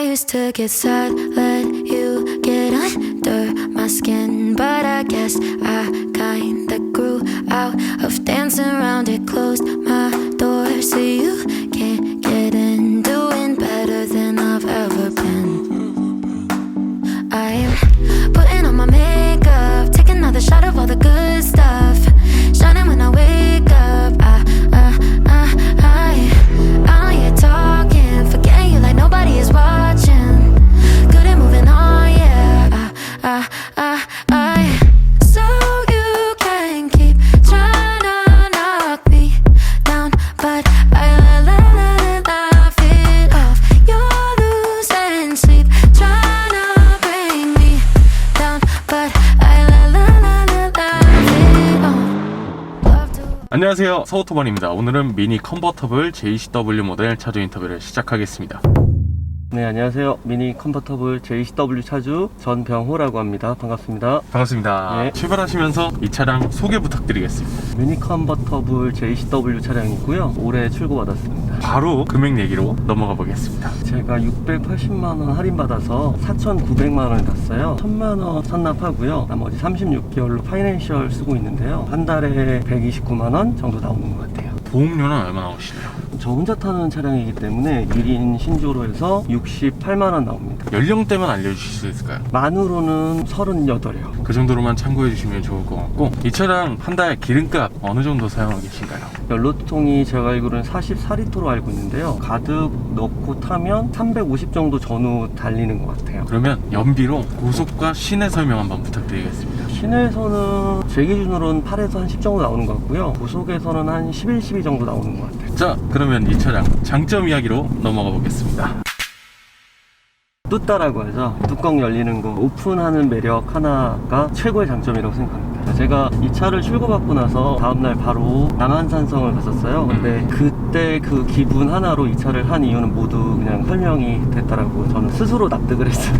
used to get sad, let you get under my skin, but I guess I kinda grew out of dancing around it. Closed my door so you can't get in. Doing better than I've ever been. I'm putting on my makeup, taking another shot of all the good stuff, shining when I wake up. I know you're talking, forgetting you like nobody is watching. Good at moving on, yeah. So you can keep trying to knock me down, but I laugh it off. You're losing sleep, trying to bring me down, but I laugh it off. Love to. 안녕하세요, 서우토반입니다. 오늘은 미니 컨버터블 JCW 모델 차주 인터뷰를 시작하겠습니다. 네, 안녕하세요. 미니 컨버터블 JCW 차주 전병호라고 합니다. 반갑습니다. 반갑습니다. 네. 출발하시면서 이 차량 소개 부탁드리겠습니다. 미니 컨버터블 JCW 차량이고요. 올해 출고받았습니다. 바로 금액 얘기로 넘어가 보겠습니다. 제가 680만원 할인받아서 4,900만원에 땄어요. 1,000만원 선납하고요. 나머지 36개월로 파이낸셜 쓰고 있는데요. 한 달에 129만원 정도 나오는 것 같아요. 보험료는 얼마 나오시나요? 저 혼자 타는 차량이기 때문에 1인 신조로 해서 68만원 나옵니다. 연령대만 알려주실 수 있을까요? 만으로는 38이요. 그 정도로만 참고해 주시면 좋을 것 같고, 이 차량 한 달 기름값 어느 정도 사용하고 계신가요? 연료통이 제가 알기로는 44리터로 알고 있는데요. 가득 넣고 타면 350 정도 전후 달리는 것 같아요. 그러면 연비로 고속과 시내 설명 한번 부탁드리겠습니다. 시내에서는 제 기준으로는 8에서 한 10 정도 나오는 것 같고요. 고속에서는 한 11, 12 정도 나오는 것 같아요. 자, 그러면 이 차량 장점 이야기로 넘어가 보겠습니다. 뚜따라고 해서 뚜껑 열리는 거 오픈하는 매력 하나가 최고의 장점이라고 생각합니다. 제가 이 차를 출고받고 나서 다음날 바로 남한산성을 갔었어요. 근데 그때 그 기분 하나로 이 차를 한 이유는 모두 그냥 설명이 됐더라고요. 저는 스스로 납득을 했어요.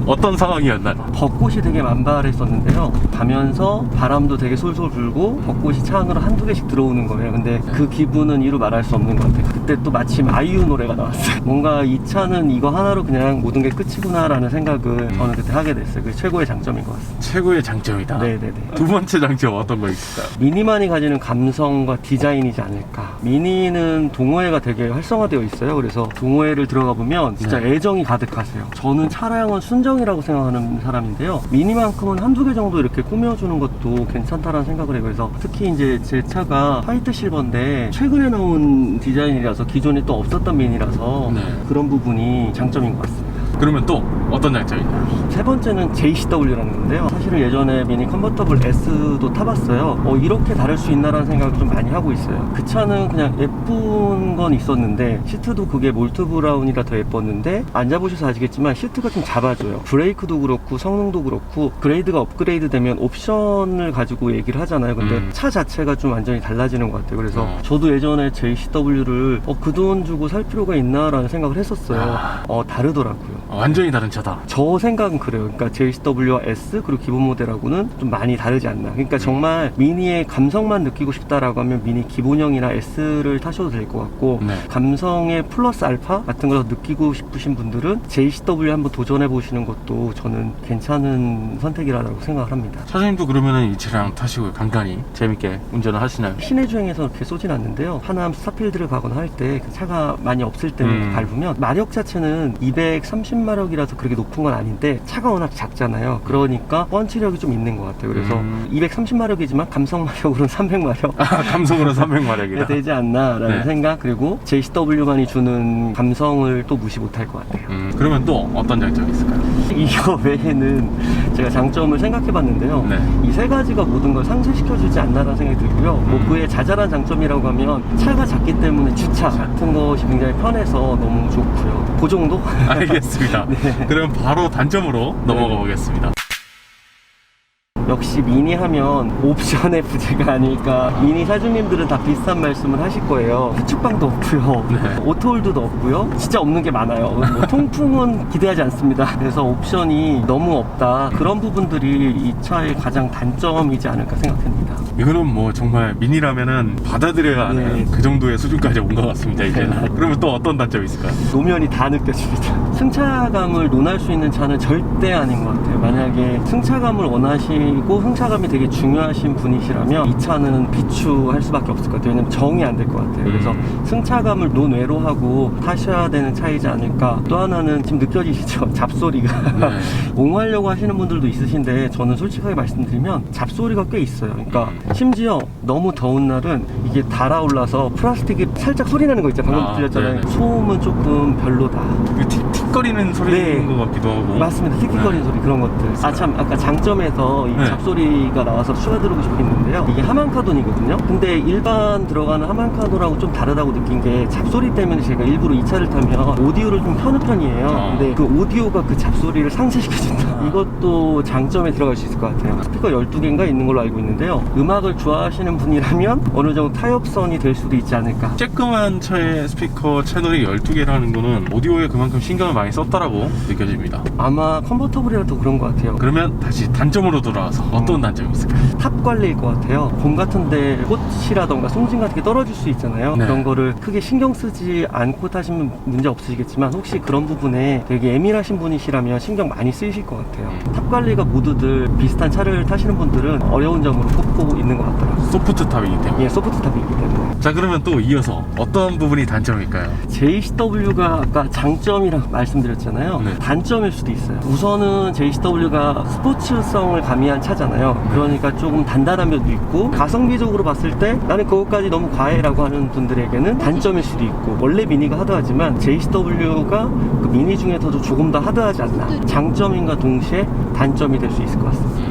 어떤 상황이었나요? 벚꽃이 되게 만발했었는데요. 가면서 바람도 되게 솔솔 불고 벚꽃이 차 안으로 한두 개씩 들어오는 거예요. 근데 그 기분은 이루 말할 수 없는 것 같아요. 그때 또 마침 아이유 노래가 나왔어요. 뭔가 이 차는 이거 하나로 그냥 모든 게 끝이구나 라는 생각을 저는 그때 하게 됐어요. 그게 최고의 장점인 것 같습니다. 최고의 장점이다. 네네네. 두 번째 장점 어떤 거 있을까요? 미니만이 가지는 감성과 디자인이지 않을까. 미니는 동호회가 되게 활성화되어 있어요. 그래서 동호회를 들어가 보면 진짜 네. 애정이 가득하세요. 저는 차량은 순정이라고 생각하는 사람인데요. 미니만큼은 한두 개 정도 이렇게 꾸며주는 것도 괜찮다라는 생각을 해요. 그래서 특히 이제 제 차가 화이트 실버인데 최근에 나온 디자인이라서 기존에 또 없었던 미니라서 네. 그런 부분이 장점인 것 같습니다. 그러면 또 어떤 장점이나요? 세 번째는 JCW라는 건데요. 사실은 예전에 미니 컨버터블 S도 타봤어요. 이렇게 다를 수 있나라는 생각을 좀 많이 하고 있어요. 그 차는 그냥 예쁜 건 있었는데 시트도 그게 몰트 브라운이라 더 예뻤는데 앉아보셔서 아시겠지만 시트가 좀 잡아줘요. 브레이크도 그렇고 성능도 그렇고 그레이드가 업그레이드 되면 옵션을 가지고 얘기를 하잖아요. 근데 차 자체가 좀 완전히 달라지는 것 같아요. 그래서 저도 예전에 JCW를 그 돈 주고 살 필요가 있나라는 생각을 했었어요. 다르더라고요. 완전히 다른 차다. 저 생각은 그래요. 그러니까 JCW와 S 그리고 기본 모델하고는 좀 많이 다르지 않나. 그러니까 정말 미니의 감성만 느끼고 싶다라고 하면 미니 기본형이나 S를 타셔도 될 것 같고, 네. 감성의 플러스 알파 같은 걸 느끼고 싶으신 분들은 JCW 한번 도전해 보시는 것도 저는 괜찮은 선택이라고 생각을 합니다. 차장님도 그러면은 이 차량 타시고 간간히 재밌게 운전을 하시나요? 시내 주행에서 그렇게 쏘진 않는데요. 하남 스타필드를 가거나 할 때 차가 많이 없을 때 밟으면 마력 자체는 230마력이라서 그렇게 높은 건 아닌데 차가 워낙 작잖아요. 그러니까 펀치력이 좀 있는 것 같아요. 그래서 230마력이지만 감성마력으로는 300마력 감성으로 300마력이다. 되지 않나라는 네. 생각. 그리고 JCW만이 주는 감성을 또 무시 못할 것 같아요. 그러면 또 어떤 장점이 있을까요? 이거 외에는 제가 장점을 생각해 봤는데요. 네. 이 세 가지가 모든 걸 상쇄시켜주지 않나라는 생각이 들고요. 뭐 그의 자잘한 장점이라고 하면 차가 작기 때문에 주차 같은 것이 굉장히 편해서 너무 좋고요. 그 정도? 알겠습니다. 네. 그럼 바로 단점으로 넘어가 보겠습니다. 역시 미니 하면 옵션의 부재가 아닐까. 미니 사주님들은 다 비슷한 말씀을 하실 거예요. 후축방도 없고요, 네. 오토홀드도 없고요, 진짜 없는 게 많아요. 뭐 통풍은 기대하지 않습니다. 그래서 옵션이 너무 없다. 그런 부분들이 이 차의 가장 단점이지 않을까 생각합니다. 이거는 뭐 정말 미니라면은 받아들여야 하는 네. 그 정도의 수준까지 온 것 같습니다 이제는. 그러면 또 어떤 단점이 있을까요? 노면이 다 느껴집니다. 승차감을 논할 수 있는 차는 절대 아닌 것 같아요. 만약에 승차감을 원하시고 승차감이 되게 중요하신 분이시라면 이 차는 비추할 수밖에 없을 것 같아요. 왜냐면 정이 안 될 것 같아요. 그래서 승차감을 논외로 하고 타셔야 되는 차이지 않을까. 또 하나는 지금 느껴지시죠? 잡소리가. 네. 옹호하려고 하시는 분들도 있으신데 저는 솔직하게 말씀드리면 잡소리가 꽤 있어요. 그러니까 심지어 너무 더운 날은 이게 달아올라서 플라스틱이 살짝 소리 나는 거 있잖아요. 방금 들렸잖아요. 네네. 소음은 조금 별로다. 그 틱틱거리는 소리인 것 같기도 하고. 맞습니다. 틱틱거리는 소리 그런 것들. 아 참, 아까 장점에서 이 네. 잡소리가 나와서 추가 드리고 싶었는데요. 이게 하만카돈이거든요. 근데 일반 들어가는 하만카돈하고 좀 다르다고 느낀 게 잡소리 때문에 제가 일부러 이 차를 타면 오디오를 좀 켜는 편이에요. 근데 그 오디오가 그 잡소리를 상쇄시켜준다. 이것도 장점에 들어갈 수 있을 것 같아요. 스피커 12개인가 있는 걸로 알고 있는데요. 음악을 좋아하시는 분이라면 어느 정도 타협선이 될 수도 있지 않을까. 쬐끄만 차의 스피커 채널이 12개라는 거는 오디오에 그만큼 신경을 많이 썼다라고 느껴집니다. 아마 컨버터블이라도 그런 것 같아요. 그러면 다시 단점으로 돌아와서 어떤 단점이 있을까요? 탑 관리일 것 같아요. 봄 같은데 꽃이라던가 송진 같은 게 떨어질 수 있잖아요. 네. 그런 거를 크게 신경 쓰지 않고 타시면 문제 없으시겠지만 혹시 그런 부분에 되게 예민하신 분이시라면 신경 많이 쓰이실 것 같아요. 탑 관리가 모두들 비슷한 차를 타시는 분들은 어려운 점으로 꼽고 있는 것 같더라고요. 소프트 탑이기 때문에. 예, 소프트 탑이기 때문에. 자, 그러면 또 이어서 어떤 부분이 단점일까요? JCW가 아까 장점이라고 말씀드렸잖아요. 네. 단점일 수도 있어요. 우선은 JCW가 스포츠성을 가미한 차잖아요. 그러니까 조금 단단한 면도 있고, 가성비적으로 봤을 때 나는 그것까지 너무 과해라고 하는 분들에게는 단점일 수도 있고, 원래 미니가 하드하지만 JCW가 그 미니 중에서도 조금 더 하드하지 않나. 장점인과 동시에 단점이 될 수 있을 것 같습니다.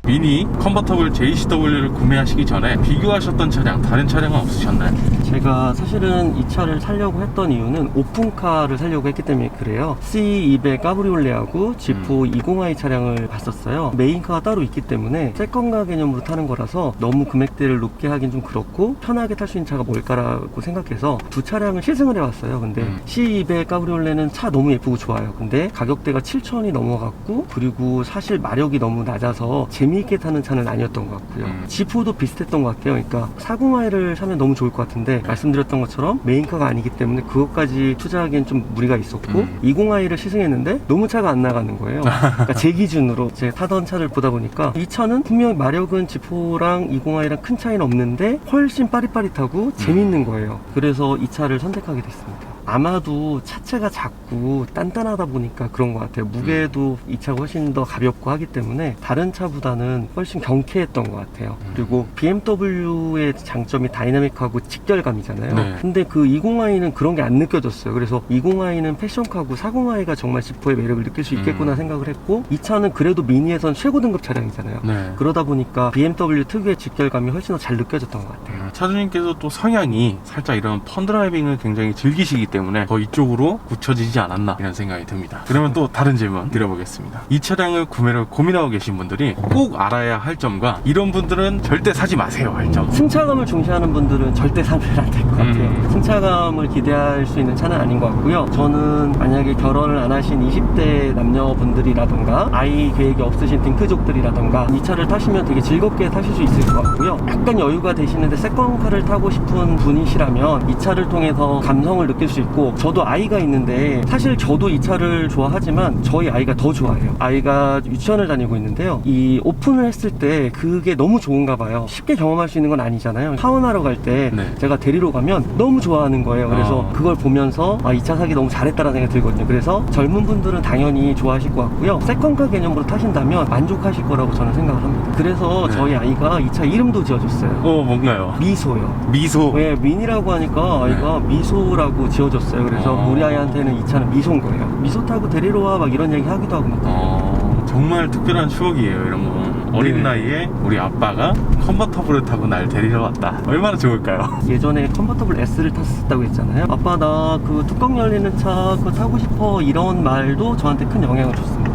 미니 컨버터블 JCW를 구매하시기 전에 비교하셨던 차량, 다른 차량은 없으셨나요? 제가 사실은 이 차를 사려고 했던 이유는 오픈카를 사려고 했기 때문에 그래요. C200 까브리올레하고 지프 20i 차량을 봤었어요. 메인카가 따로 있기 때문에 세컨카 개념으로 타는 거라서 너무 금액대를 높게 하긴 좀 그렇고 편하게 탈 수 있는 차가 뭘까라고 생각해서 두 차량을 시승을 해왔어요. 근데 C200 까브리올레는 차 너무 예쁘고 좋아요. 근데 가격대가 7천이 넘어갔고, 그리고 사실 마력이 너무 낮아서 재미있게 타는 차는 아니었던 것 같고요. 지프도 비슷했던 것 같아요. 그러니까 40i를 사면 너무 좋을 것 같은데 말씀드렸던 것처럼 메인카가 아니기 때문에 그것까지 투자하기엔 좀 무리가 있었고 20i를 시승했는데 너무 차가 안 나가는 거예요. 그러니까 제 기준으로 제가 타던 차를 보다 보니까 이 차는 분명 마력은 지프랑 20i랑 큰 차이는 없는데 훨씬 빠릿빠릿하고 재밌는 거예요. 그래서 이 차를 선택하게 됐습니다. 아마도 차체가 작고 단단하다 보니까 그런 것 같아요. 무게도 이 차가 훨씬 더 가볍고 하기 때문에 다른 차보다는 훨씬 경쾌했던 것 같아요. 그리고 BMW의 장점이 다이나믹하고 직결감이잖아요. 네. 근데 그 20i는 그런 게 안 느껴졌어요. 그래서 20i는 패션카고 40i가 정말 지프의 매력을 느낄 수 있겠구나 생각을 했고, 이 차는 그래도 미니에선 최고 등급 차량이잖아요. 네. 그러다 보니까 BMW 특유의 직결감이 훨씬 더 잘 느껴졌던 것 같아요. 차주님께서 또 성향이 살짝 이런 펀드라이빙을 굉장히 즐기시기 때문에 더 이쪽으로 굳혀지지 않았나 이런 생각이 듭니다. 그러면 또 다른 질문 드려보겠습니다. 이 차량을 구매를 고민하고 계신 분들이 꼭 알아야 할 점과 이런 분들은 절대 사지 마세요 할 점. 승차감을 중시하는 분들은 절대 사면 안 될 것 같아요. 승차감을 기대할 수 있는 차는 아닌 것 같고요. 저는 만약에 결혼을 안 하신 20대 남녀분들이라던가 아이 계획이 없으신 딩크족들이라던가 이 차를 타시면 되게 즐겁게 타실 수 있을 것 같고요. 약간 여유가 되시는데 세컨카를 타고 싶은 분이시라면 이 차를 통해서 감성을 느낄 수 있고, 저도 아이가 있는데 사실 저도 이 차를 좋아하지만 저희 아이가 더 좋아해요. 아이가 유치원을 다니고 있는데요. 이 오픈을 했을 때 그게 너무 좋은가 봐요. 쉽게 경험할 수 있는 건 아니잖아요. 하원하러 갈 때 네. 제가 데리러 가면 너무 좋아하는 거예요. 그래서 그걸 보면서 이 차 사기 너무 잘했다라는 생각이 들거든요. 그래서 젊은 분들은 당연히 좋아하실 것 같고요. 세컨카 개념으로 타신다면 만족하실 거라고 저는 생각을 합니다. 그래서 네. 저희 아이가 이 차 이름도 지어줬어요. 뭔가요? 미소요. 미소. 왜 미니라고 하니까 아이가 미소라고 지어줬어요. 그래서 우리 아이한테는 이 차는 미소인 거예요. 미소 타고 데리러 와 막 이런 얘기 하기도 하고 막. 정말 특별한 추억이에요 이런 거. 어린 네. 나이에 우리 아빠가 컨버터블을 타고 날 데리러 왔다. 얼마나 좋을까요? 예전에 컨버터블 S를 탔었다고 했잖아요. 아빠 나 그 뚜껑 열리는 차 그거 타고 싶어 이런 말도 저한테 큰 영향을 줬습니다.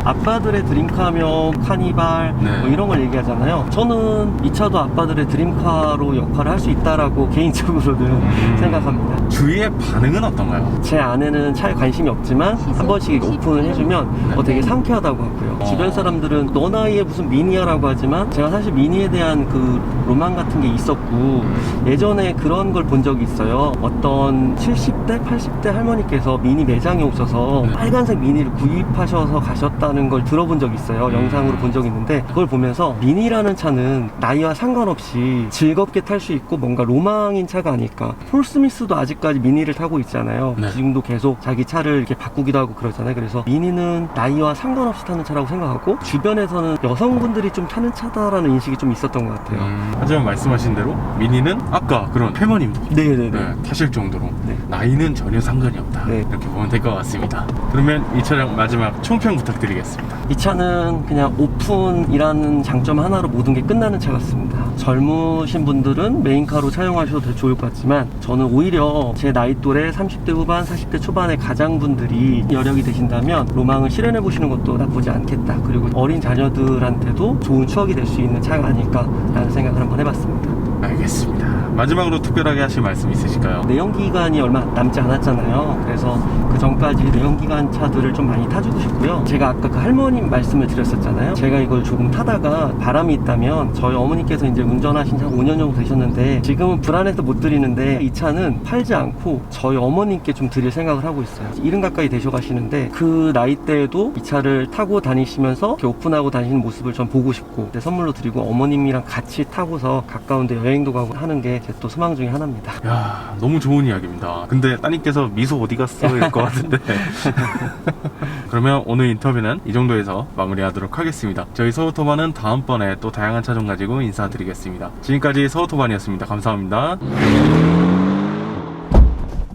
아빠들의 드림카면 카니발 네. 뭐 이런 걸 얘기하잖아요. 저는 이 차도 아빠들의 드림카로 역할을 할 수 있다라고 개인적으로는 생각합니다. 주위의 반응은 어떤가요? 제 아내는 차에 관심이 없지만 한 번씩 오픈을 해주면 되게 상쾌하다고 하고요. 주변 사람들은 너 나이에 무슨 미니야라고 하지만 제가 사실 미니에 대한 그 로망 같은 게 있었고 예전에 그런 걸 본 적이 있어요. 어떤 70대, 80대 할머니께서 미니 매장에 오셔서 빨간색 미니를 구입하셔서 가셨다는 걸 들어본 적이 있어요. 영상으로 본 적이 있는데 그걸 보면서 미니라는 차는 나이와 상관없이 즐겁게 탈 수 있고 뭔가 로망인 차가 아닐까. 폴 스미스도 아직까지 미니를 타고 있잖아요. 네. 지금도 계속 자기 차를 이렇게 바꾸기도 하고 그러잖아요. 그래서 미니는 나이와 상관없이 타는 차라고 생각하고 주변에서는 여성분들이 좀 타는 차다라는 인식이 좀 있었던 것 같아요. 하지만 말씀하신 대로 미니는 아까 그런 할머님도 네네네. 네, 타실 정도로 네. 나이는 전혀 상관이 없다. 네. 이렇게 보면 될 것 같습니다. 그러면 이 차량 마지막 총평 부탁드리겠습니다. 이 차는 그냥 오픈이라는 장점 하나로 모든 게 끝나는 차 같습니다. 젊으신 분들은 메인카로 차용하셔도 되게 좋을 것 같지만 저는 오히려 제 나이 또래 30대 후반, 40대 초반의 가장분들이 여력이 되신다면 로망을 실현해 보시는 것도 나쁘지 않겠다. 그리고 어린 자녀들한테도 좋은 추억이 될 수 있는 차가 아닐까라는 생각을 한번 해봤습니다. 알겠습니다. 마지막으로 특별하게 하실 말씀 있으실까요? 내연기관이 얼마 남지 않았잖아요. 그래서 그 전까지 내연기관 차들을 좀 많이 타주고 싶고요. 제가 아까 그 할머님 말씀을 드렸었잖아요. 제가 이걸 조금 타다가 바람이 있다면 저희 어머니께서 이제 운전하신 지 한 5년 정도 되셨는데 지금은 불안해서 못 드리는데 이 차는 팔지 않고 저희 어머님께 좀 드릴 생각을 하고 있어요. 70 가까이 되셔가시는데 그 나이대에도 이 차를 타고 다니시면서 이렇게 오픈하고 다니시는 모습을 전 보고 싶고 선물로 드리고 어머님이랑 같이 타고서 가까운 데 여행도 가고 하는 게 제 또 소망 중에 하나입니다. 야, 너무 좋은 이야기입니다. 근데 따님께서 미소 어디 갔어? 이럴 것 같은데. 그러면 오늘 인터뷰는 이 정도에서 마무리하도록 하겠습니다. 저희 서우토반은 다음번에 또 다양한 차종 가지고 인사드리겠습니다. 지금까지 서우토반이었습니다. 감사합니다.